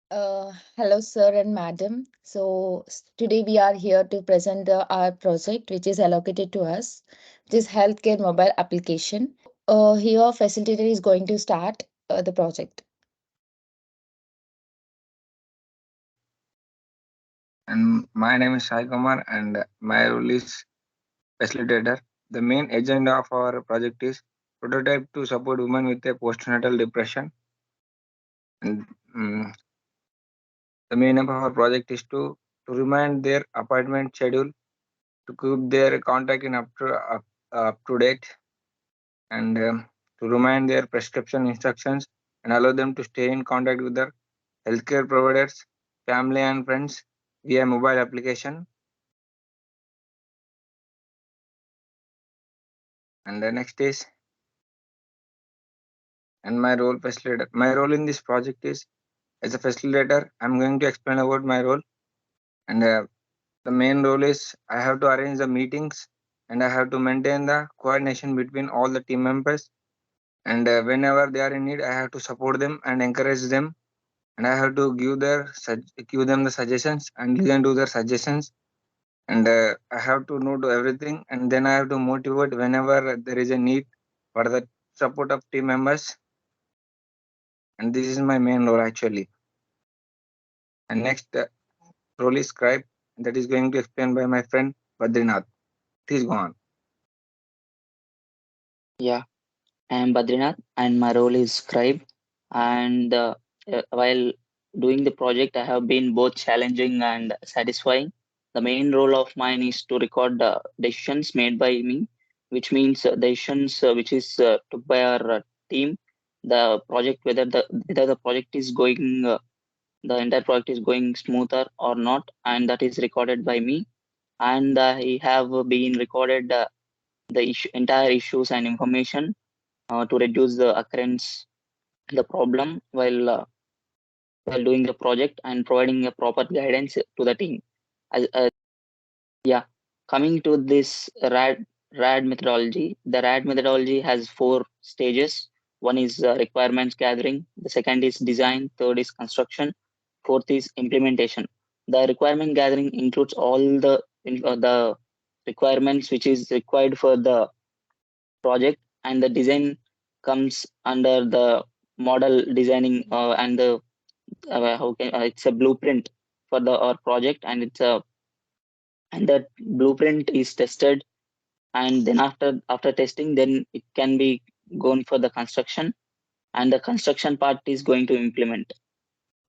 Hello, sir and madam. Today we are here to present our project, which is allocated to us, which is healthcare mobile application. Here, facilitator is going to start the project. And my name is Sai Kumar, and my role is facilitator. The main agenda of our project is prototype to support women with a postnatal depression. And the main aim of our project is to remind their appointment schedule, to keep their contact in up to date, and to remind their prescription instructions and allow them to stay in contact with their healthcare providers, family, and friends via mobile application. And the next is and my role facilitator. My role in this project is as a facilitator. I'm going to explain about my role, and the main role is I have to arrange the meetings and I have to maintain the coordination between all the team members. And whenever they are in need, I have to support them and encourage them, and I have to give them the suggestions and listen to their suggestions. And I have to know to everything, and then I have to motivate whenever there is a need for the support of team members. And this is my main role actually. And next role is scribe, that is going to explain by my friend Badrinath. Please go on. Yeah, I am Badrinath and my role is scribe. And while doing the project, I have been both challenging and satisfying. The main role of mine is to record decisions made by me, which means decisions which is took by our team. The project, whether the project is going, the entire project is going smoother or not, and that is recorded by me. And I have been recorded the entire issues and information to reduce the occurrence the problem while doing the project and providing a proper guidance to the team. Yeah, coming to this RAD methodology, the RAD methodology has four stages. One is requirements gathering, the second is design, third is construction, fourth is implementation. The requirement gathering includes all the requirements which is required for the project, and the design comes under the model designing and the it's a blueprint for the our project, and that blueprint is tested, and then after testing, then it can be gone for the construction, and the construction part is going to implement.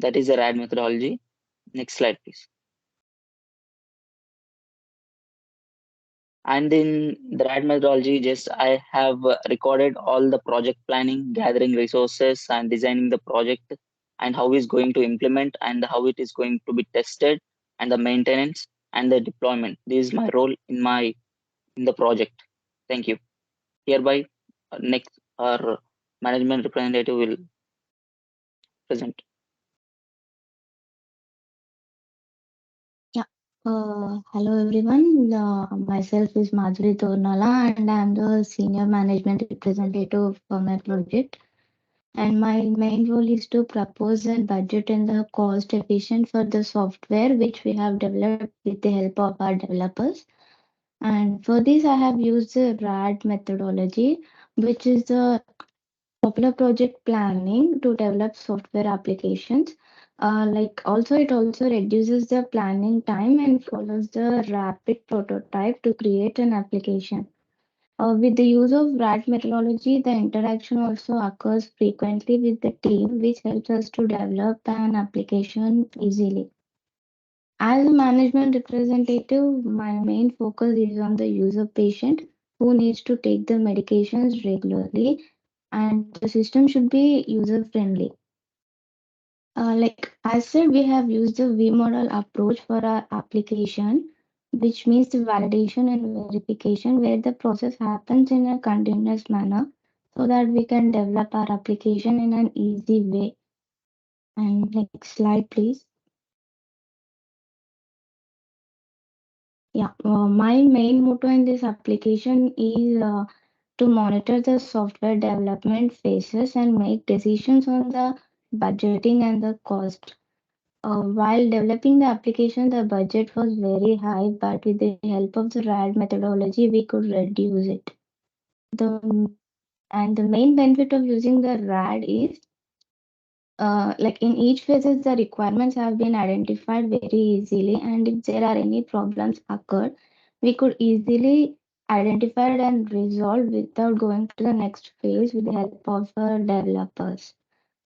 That is the RAD methodology. Next slide, please. And in the RAD methodology, just I have recorded all the project planning, gathering resources, and designing the project, and how it's going to implement, and how it is going to be tested, and the maintenance and the deployment. This is my role in the project. Thank you. Hereby, next our management representative will present. Yeah. Hello everyone. Myself is Madhuri Tornala and I'm the senior management representative for my project. And my main role is to propose a budget and the cost efficient for the software which we have developed with the help of our developers. And for this, I have used the RAD methodology, which is the popular project planning to develop software applications. It also reduces the planning time and follows the rapid prototype to create an application. With the use of RAD methodology, the interaction also occurs frequently with the team, which helps us to develop an application easily. As a management representative, my main focus is on the user patient who needs to take the medications regularly, and the system should be user friendly. Like I said, we have used the V model approach for our application, which means the validation and verification, where the process happens in a continuous manner so that we can develop our application in an easy way. And next slide, please. Yeah, my main motto in this application is to monitor the software development phases and make decisions on the budgeting and the cost. While developing the application, the budget was very high, but with the help of the RAD methodology, we could reduce it. The and the main benefit of using the RAD is like in each phases, the requirements have been identified very easily, and if there are any problems occurred, we could easily identify it and resolve without going to the next phase with the help of developers.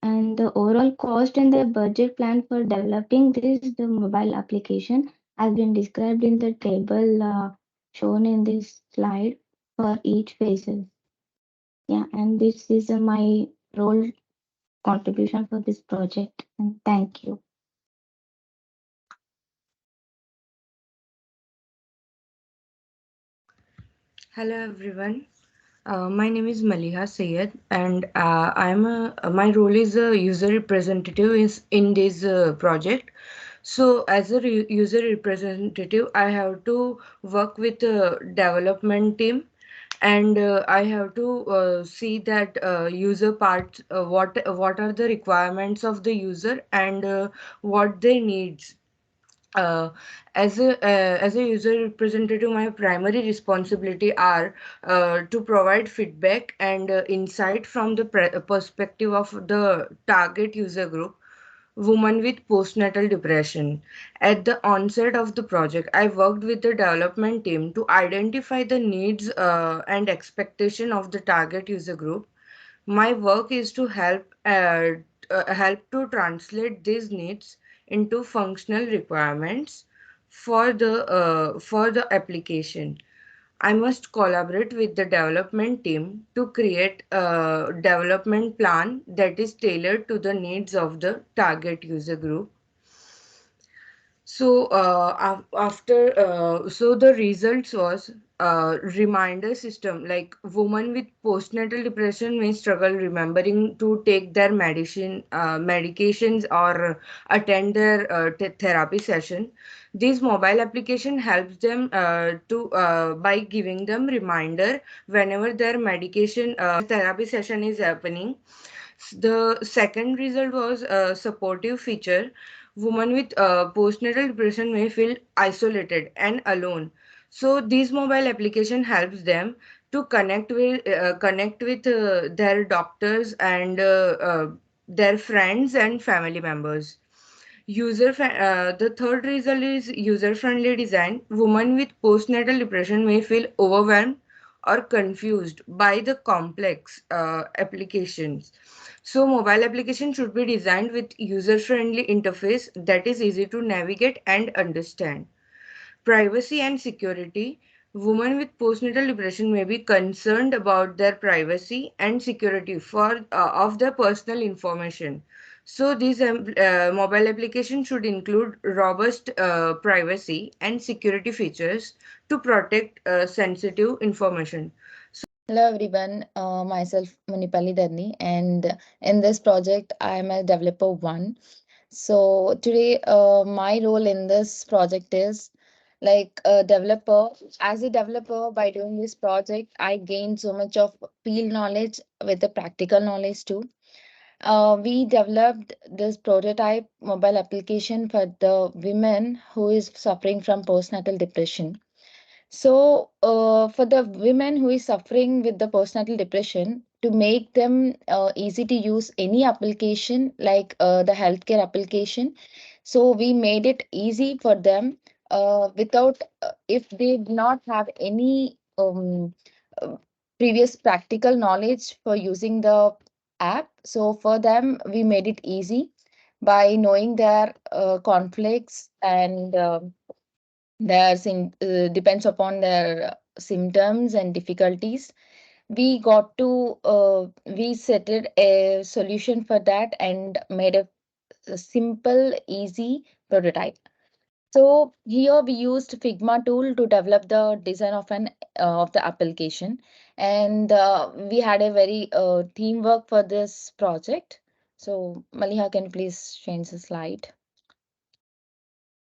And the overall cost and the budget plan for developing the mobile application has been described in the table shown in this slide for each phases. Yeah, and this is my role contribution for this project. And thank you. Hello everyone. My name is Maliha Sayed, and my role is a user representative in this project. So, as a user representative, I have to work with the development team, and I have to see that user parts, what are the requirements of the user, and what they needs. uh, as a user representative, my primary responsibility are to provide feedback and insight from the perspective of the target user group, women with postnatal depression. At the onset of the project, I worked with the development team to identify the needs and expectation of the target user group. My work is to help to translate these needs into functional requirements for the application. I must collaborate with the development team to create a development plan that is tailored to the needs of the target user group. So so the results was reminder system, like women with postnatal depression may struggle remembering to take their medications or attend their therapy session. This mobile application helps them to by giving them reminder whenever their medication therapy session is happening. The second result was a supportive feature. Women with postnatal depression may feel isolated and alone. So this mobile application helps them to connect with their doctors and their friends and family members. The third result is user-friendly design. Women with postnatal depression may feel overwhelmed or confused by the complex applications. So mobile application should be designed with user-friendly interface that is easy to navigate and understand. Privacy and security. Women with postnatal depression may be concerned about their privacy and security of their personal information. So these mobile application should include robust privacy and security features to protect sensitive information. Hello everyone, myself Munipali Dharni, and in this project I am a developer one. So today my role in this project is like a developer. As a developer, by doing this project, I gained so much of field knowledge with the practical knowledge too. We developed this prototype mobile application for the women who is suffering from postnatal depression. So, for the women who is suffering with the postnatal depression, to make them easy to use any application like the healthcare application, so we made it easy for them without if they do not have any uh, previous practical knowledge for using the app. So for them, we made it easy by knowing their conflicts and depends upon their symptoms and difficulties. We set it a solution for that and made a simple easy prototype. So here we used Figma tool to develop the design of an of the application, and we had a very teamwork for this project. So Maliha, can you please change the slide?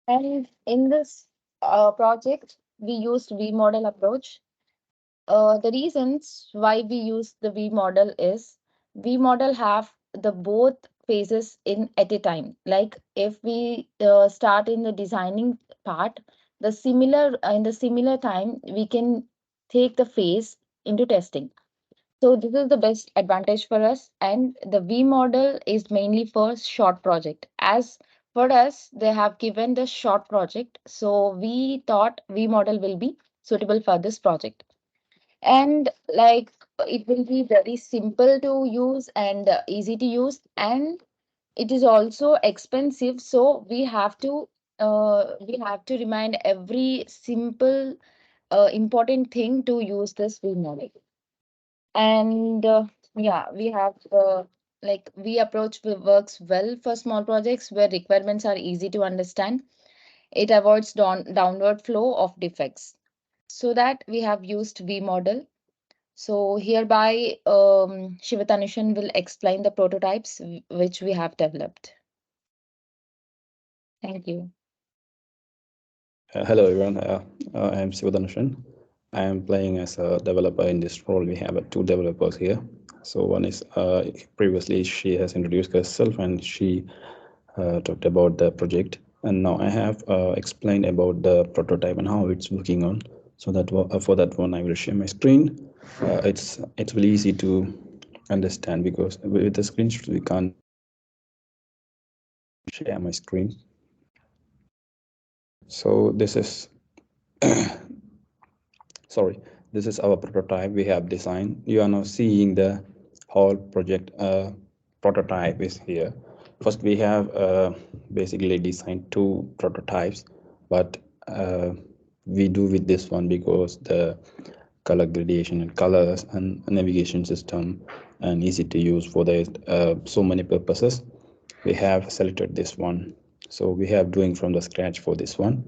And in this project, we used V model approach. The reasons why we use the V model is V model have the both phases in at a time. Like if we start in the designing part, the similar in the similar time we can take the phase into testing. So this is the best advantage for us. And the V model is mainly for short project. As for us, they have given the short project. So we thought V model will be suitable for this project. And like it will be very simple to use and easy to use. And it is also expensive. So we have to remind every simple important thing to use this V model. And yeah, we have like we approach works well for small projects where requirements are easy to understand. It avoids downward flow of defects. So that we have used V model. So hereby Shivatanushan will explain the prototypes which we have developed. Thank you. Hello everyone, I am Sivadanushan. I am playing as a developer in this role. We have two developers here. So one is previously she has introduced herself and she talked about the project. And now I have explained about the prototype and how it's looking on. So that for that one I will share my screen. It's really easy to understand because with the screenshot we can't share my screen. So this is sorry, this is our prototype we have designed. You are now seeing the whole project prototype is here. First we have basically designed two prototypes, but we do with this one because the color gradation and colors and navigation system and easy to use for the so many purposes, we have selected this one. So we have doing from the scratch for this one.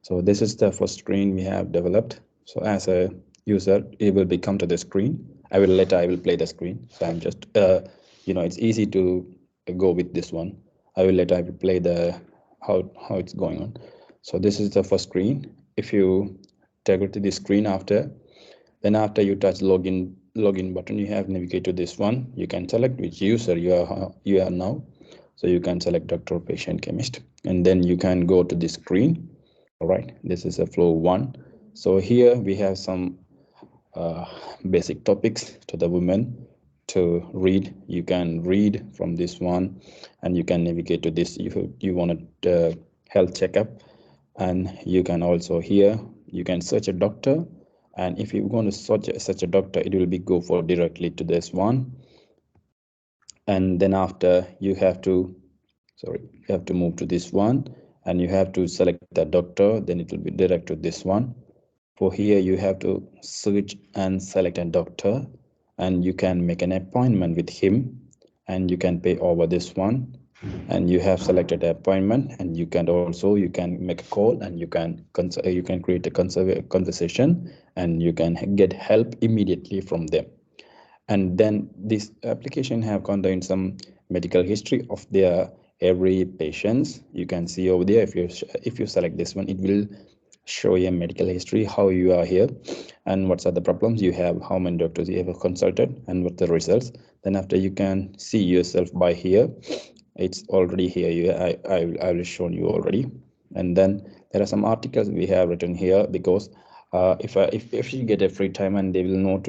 So this is the first screen we have developed. So as a user, it will become to the screen. I will play the screen. So I'm just, it's easy to go with this one. I will play the how it's going on. So this is the first screen. If you toggle to the screen then after you touch login button, you have navigate to this one. You can select which user you are now. So you can select doctor, patient, chemist, and then you can go to the screen. All right, this is a flow one. So here we have some basic topics to the women to read. You can read from this one and you can navigate to this. You want a health checkup, and you can also here you can search a doctor, and if you want to search a doctor, it will be go for directly to this one. And then after you have to move to this one and you have to select the doctor, then it will be direct to this one. For here you have to search and select a doctor, and you can make an appointment with him, and you can pay over this one, and you have selected an appointment, and you can make a call, and you can create a conversation, and you can get help immediately from them. And then this application have contained some medical history of their every patients. You can see over there, if you select this one, it will show you a medical history, how you are here and what are the problems you have, how many doctors you have consulted, and what the results. Then after you can see yourself by here, it's already here. I will show you already. And then there are some articles we have written here because if you get a free time and they will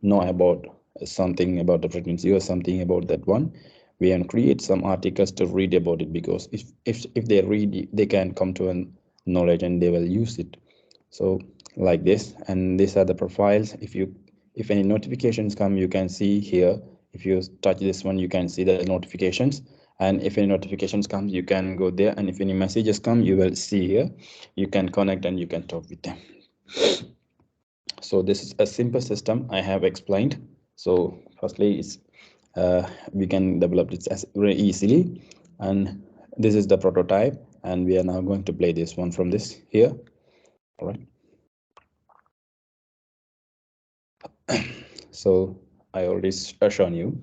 know about something about the pregnancy or something about that one, we can create some articles to read about it, because if they read, they can come to a knowledge and they will use it. So like this, and these are the profiles. If any notifications come, you can see here. If you touch this one, you can see the notifications, and if any notifications come, you can go there, and if any messages come, you will see here. You can connect and you can talk with them. So this is a simple system I have explained. So firstly, it's we can develop this as very easily, and this is the prototype, and we are now going to play this one from this here. All right. So I already shown you.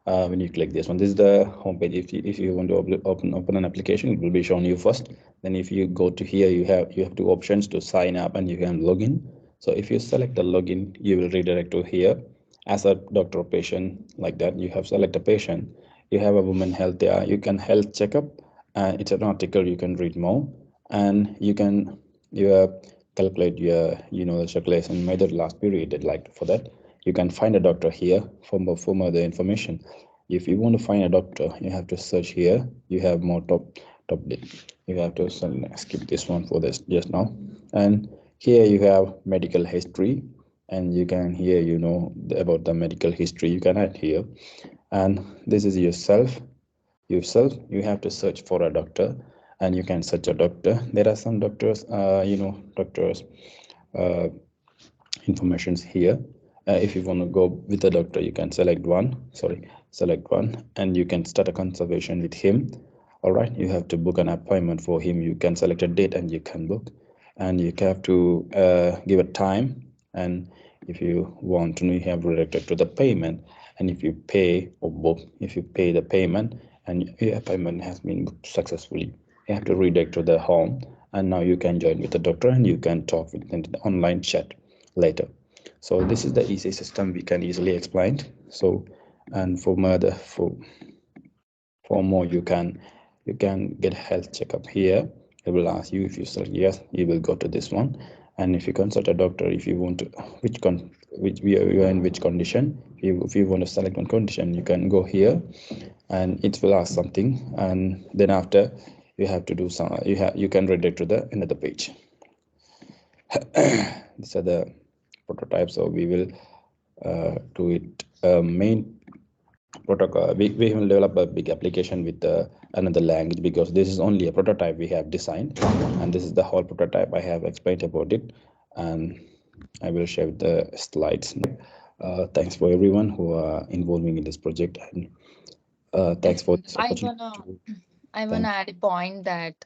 When you click this one, this is the home page. If you want to open an application, it will be shown you first. Then if you go to here, you have two options to sign up and you can log in. So if you select the login, you will redirect to here as a doctor or patient, like that. You have select a patient. you have a woman health there. You can health checkup, and it's an article you can read more, and you can calculate your the circulation method last period. Like for that, you can find a doctor here for more information. If you want to find a doctor, you have to search here. You have more top you have to skip this one for this just now, and here you have medical history, and you can here about the medical history you can add here. And this is yourself. You have to search for a doctor, and you can search a doctor. There are some doctors, doctors uh, informations here. If you want to go with the doctor, you can select one, and you can start a consultation with him. All right, you have to book an appointment for him. You can select a date and you can book, and you have to give a time. And if you want to know, you have related to the payment. And if you pay or book, if you pay the payment and your appointment has been booked successfully, you have to redirect to the home, and now you can join with the doctor and you can talk with the online chat later. So this is the easy system we can easily explain. So, and for more, you can get health checkup here. It will ask you, if you select yes, you will go to this one. And if you consult a doctor, if you want to which you are in which condition, if you want to select one condition, you can go here, and it will ask something, and then after you have to do some, you can redirect to the another page. These are the prototypes. So we will do it main protocol. We will develop a big application with another language, because this is only a prototype we have designed, and this is the whole prototype I have explained about it, and I will share the slides. Thanks for everyone who are involving in this project, and thanks for And this I opportunity wanna to I want to thank. add a point that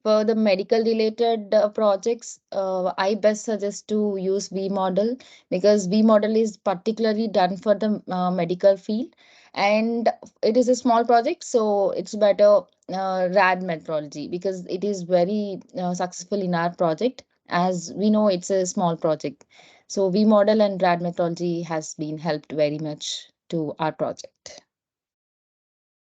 for the medical related projects, I best suggest to use V model, because V model is particularly done for the medical field, and it is a small project, so it's better RAD methodology, because it is very successful in our project. As we know, it's a small project, so V model and RAD methodology has been helped very much to our project.